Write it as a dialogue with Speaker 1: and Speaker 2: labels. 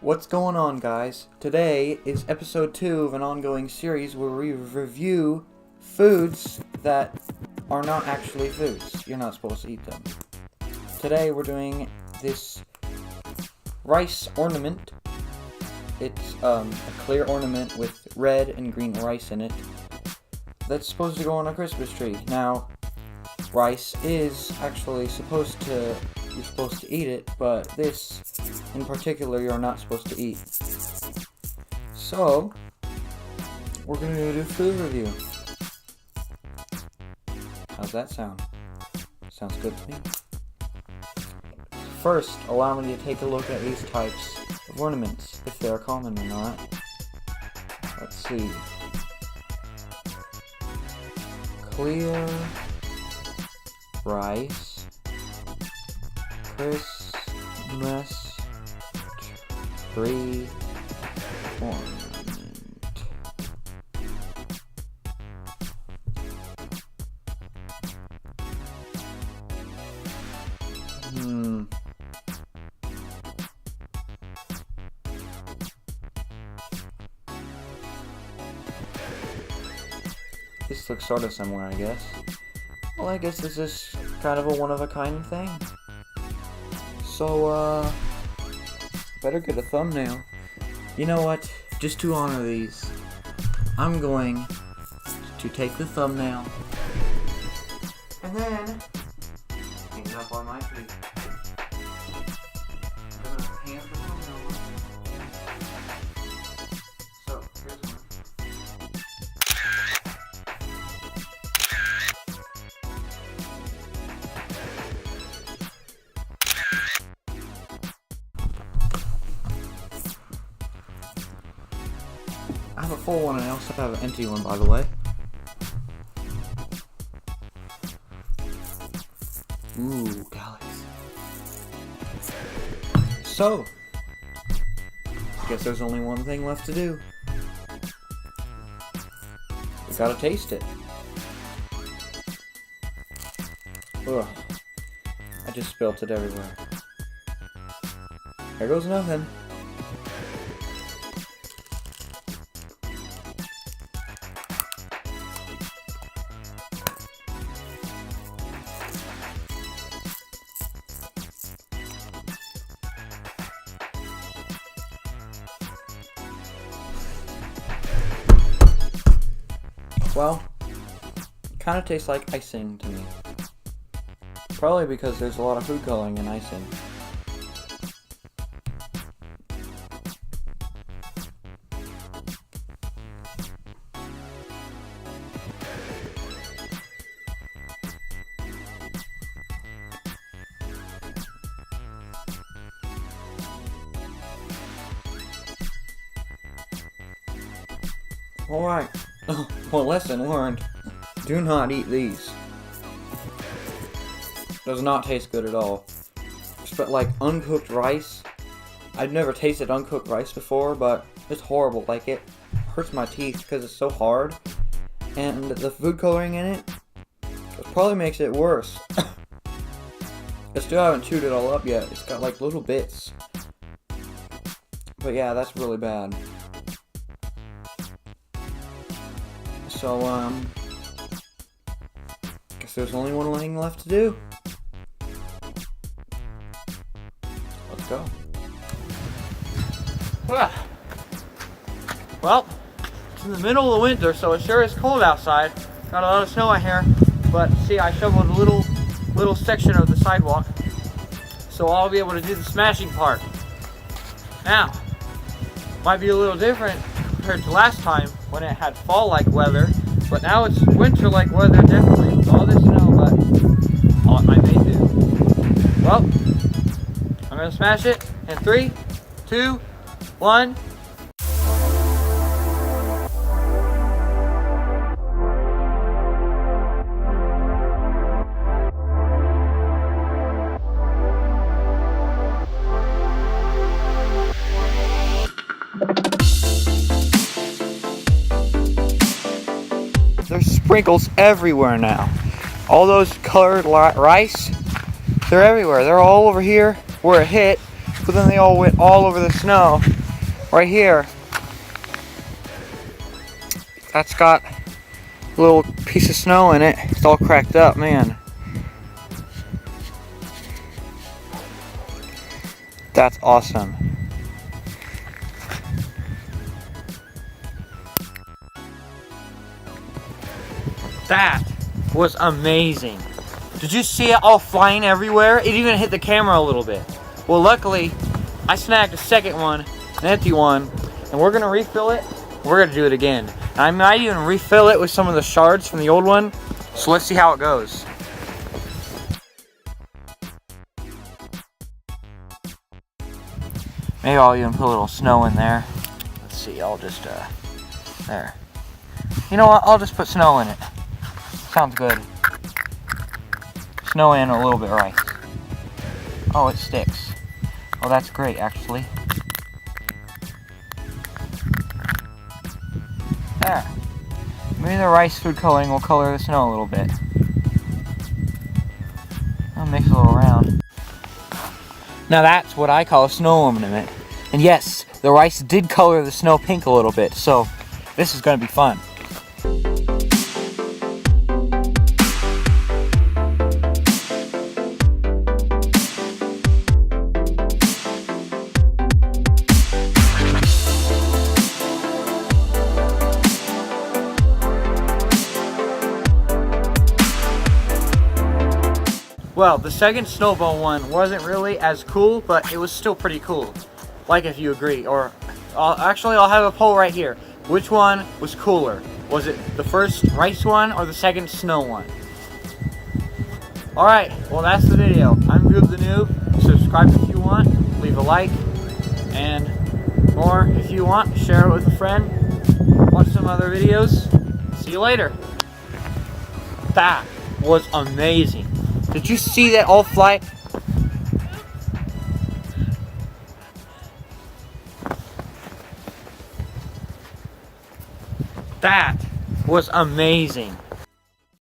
Speaker 1: What's going on, guys? Today is episode 2 of an ongoing series where we review foods that are not actually foods. You're not supposed to eat them. Today we're doing this rice ornament. It's a clear ornament with red and green rice in it that's supposed to go on a Christmas tree. Now, rice is actually you're supposed to eat it, but this in particular you're not supposed to eat. So, we're going to do a food review. How's that sound? Sounds good to me. First, allow me to take a look at these types of ornaments, if they're common or not. Let's see. Clear rice, Christmas tree ornament. This looks sort of similar, I guess. Well, I guess this is kind of a one-of-a-kind thing. So, better get a thumbnail. You know what? Just to honor these, I'm going to take the thumbnail and then hang it up on my tree. I'm gonna hang up the thumbnail. So, here's one. I have a full one and I also have an empty one, by the way. Ooh, galaxies. So, I guess there's only one thing left to do. We gotta taste it. Ugh. I just spilt it everywhere. There goes nothing. Well, it kind of tastes like icing to me. Probably because there's a lot of food coloring in icing. Alright. Well, lesson learned. Do not eat these. Does not taste good at all. But like uncooked rice. I've never tasted uncooked rice before, but it's horrible. Like, it hurts my teeth because it's so hard. And the food coloring in it probably makes it worse. I still haven't chewed it all up yet. It's got like little bits. But yeah, that's really bad. So, guess there's only one thing left to do. Let's go. Well, it's in the middle of the winter, so it sure is cold outside. Got a lot of snow out here, but see, I shoveled a little section of the sidewalk, so I'll be able to do the smashing part. Now, might be a little different compared to last time when it had fall-like weather, but now it's winter-like weather definitely with all this snow, but all it might do. Well, I'm gonna smash it in 3, 2, 1. There's sprinkles everywhere now. All those colored rice, they're everywhere. They're all over here where it hit. but then they all went all over the snow. Right here, that's got a little piece of snow in it. It's all cracked up, man. That's awesome. That was amazing. Did you see it all flying everywhere? It even hit the camera a little bit. Well, luckily, I snagged a second one, an empty one, and we're gonna refill it. We're gonna do it again. And I might even refill it with some of the shards from the old one. So let's see how it goes. Maybe I'll even put a little snow in there. Let's see, I'll just, there. You know what, I'll just put snow in it. Sounds good. Snow and a little bit of rice. Oh, it sticks. Oh, that's great, actually. There. Maybe the rice food coloring will color the snow a little bit. I'll mix a little around. Now that's what I call a snow ornament. And yes, the rice did color the snow pink a little bit, so this is going to be fun. Well, the second snowball one wasn't really as cool, but it was still pretty cool. Like if you agree, or I'll have a poll right here. Which one was cooler? Was it the first rice one or the second snow one? Alright, well that's the video. I'm Goob the Noob. Subscribe if you want, leave a like, and more if you want. Share it with a friend. Watch some other videos. See you later. That was amazing. Did you see that all fly? That was amazing.